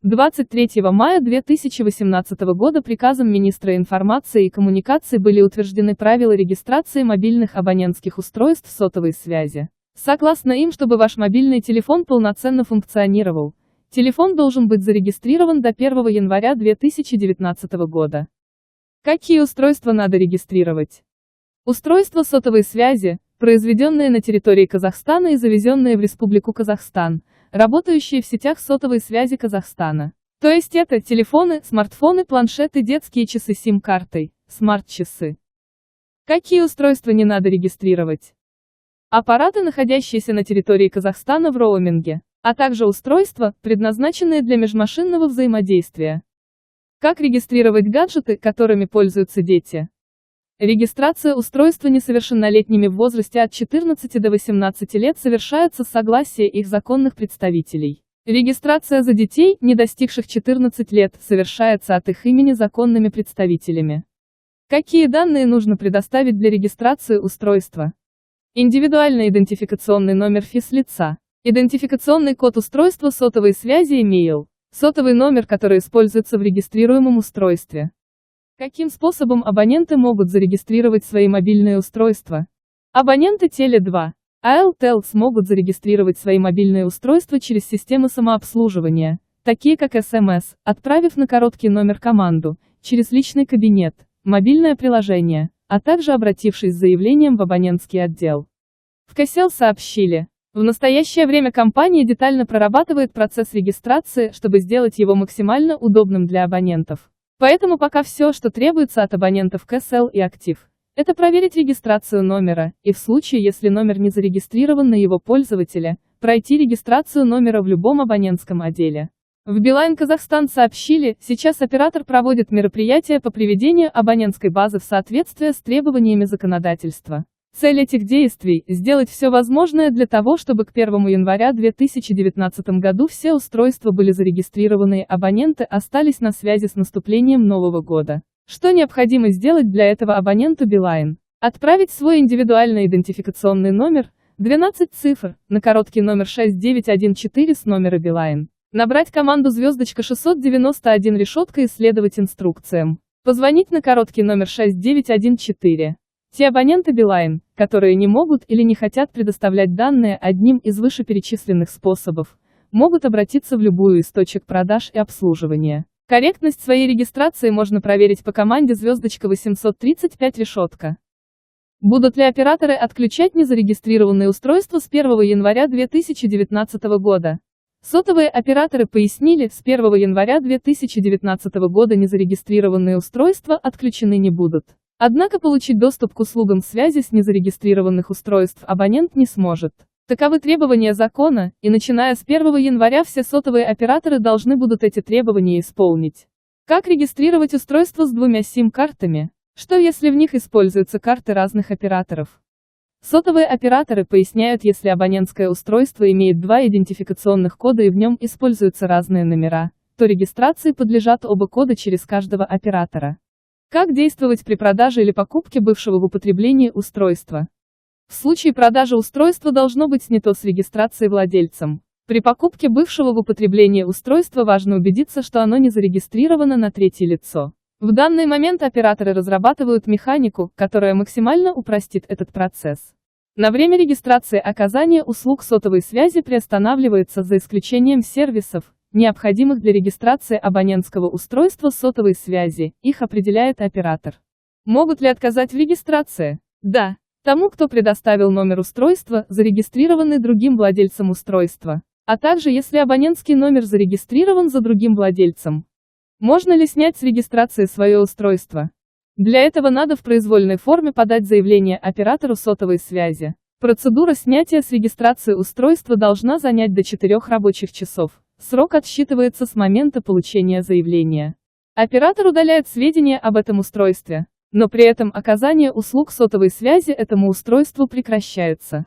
23 мая 2018 года приказом министра информации и коммуникаций были утверждены правила регистрации мобильных абонентских устройств сотовой связи. Согласно им, чтобы ваш мобильный телефон полноценно функционировал, телефон должен быть зарегистрирован до 1 января 2019 года. Какие устройства надо регистрировать? Устройства сотовой связи, произведенные на территории Казахстана и завезенные в Республику Казахстан, работающие в сетях сотовой связи Казахстана. То есть это телефоны, смартфоны, планшеты, детские часы с сим-картой, смарт-часы. Какие устройства не надо регистрировать? Аппараты, находящиеся на территории Казахстана в роуминге, а также устройства, предназначенные для межмашинного взаимодействия. Как регистрировать гаджеты, которыми пользуются дети? Регистрация устройства несовершеннолетними в возрасте от 14 до 18 лет совершается с согласия их законных представителей. Регистрация за детей, не достигших 14 лет, совершается от их имени законными представителями. Какие данные нужно предоставить для регистрации устройства? Индивидуальный идентификационный номер физлица, идентификационный код устройства сотовой связи имейл, сотовый номер, который используется в регистрируемом устройстве. Каким способом абоненты могут зарегистрировать свои мобильные устройства? Абоненты Теле2, АЛТел смогут зарегистрировать свои мобильные устройства через системы самообслуживания, такие как СМС, отправив на короткий номер команду, через личный кабинет, мобильное приложение, а также обратившись с заявлением в абонентский отдел. В КСЕЛ сообщили, в настоящее время компания детально прорабатывает процесс регистрации, чтобы сделать его максимально удобным для абонентов. Поэтому пока все, что требуется от абонентов КСЕЛ и Актив, это проверить регистрацию номера, и в случае, если номер не зарегистрирован на его пользователя, пройти регистрацию номера в любом абонентском отделе. В Билайн Казахстан сообщили, сейчас оператор проводит мероприятия по приведению абонентской базы в соответствие с требованиями законодательства. Цель этих действий – сделать все возможное для того, чтобы к 1 января 2019 году все устройства были зарегистрированы и абоненты остались на связи с наступлением Нового года. Что необходимо сделать для этого абоненту Билайн? Отправить свой индивидуальный идентификационный номер, 12 цифр, на короткий номер 6914 с номера Билайн. Набрать команду *691 и следовать инструкциям. Позвонить на короткий номер 6914. Те абоненты Билайн, которые не могут или не хотят предоставлять данные одним из вышеперечисленных способов, могут обратиться в любую из точек продаж и обслуживания. Корректность своей регистрации можно проверить по команде *835. Будут ли операторы отключать незарегистрированные устройства с 1 января 2019 года? Сотовые операторы пояснили, с 1 января 2019 года незарегистрированные устройства отключены не будут. Однако получить доступ к услугам связи с незарегистрированных устройств абонент не сможет. Таковы требования закона, и начиная с 1 января все сотовые операторы должны будут эти требования исполнить. Как регистрировать устройство с двумя сим-картами? Что если в них используются карты разных операторов? Сотовые операторы поясняют, если абонентское устройство имеет два идентификационных кода и в нем используются разные номера, то регистрации подлежат оба кода через каждого оператора. Как действовать при продаже или покупке бывшего в употреблении устройства? В случае продажи устройства должно быть снято с регистрации владельцем. При покупке бывшего в употреблении устройства важно убедиться, что оно не зарегистрировано на третье лицо. В данный момент операторы разрабатывают механику, которая максимально упростит этот процесс. На время регистрации оказание услуг сотовой связи приостанавливается за исключением сервисов, необходимых для регистрации абонентского устройства сотовой связи, их определяет оператор. Могут ли отказать в регистрации? Да. Тому, кто предоставил номер устройства, зарегистрированный другим владельцем устройства, а также если абонентский номер зарегистрирован за другим владельцем. Можно ли снять с регистрации свое устройство? Для этого надо в произвольной форме подать заявление оператору сотовой связи. Процедура снятия с регистрации устройства должна занять до 4 рабочих часов. Срок отсчитывается с момента получения заявления. Оператор удаляет сведения об этом устройстве, но при этом оказание услуг сотовой связи этому устройству прекращается.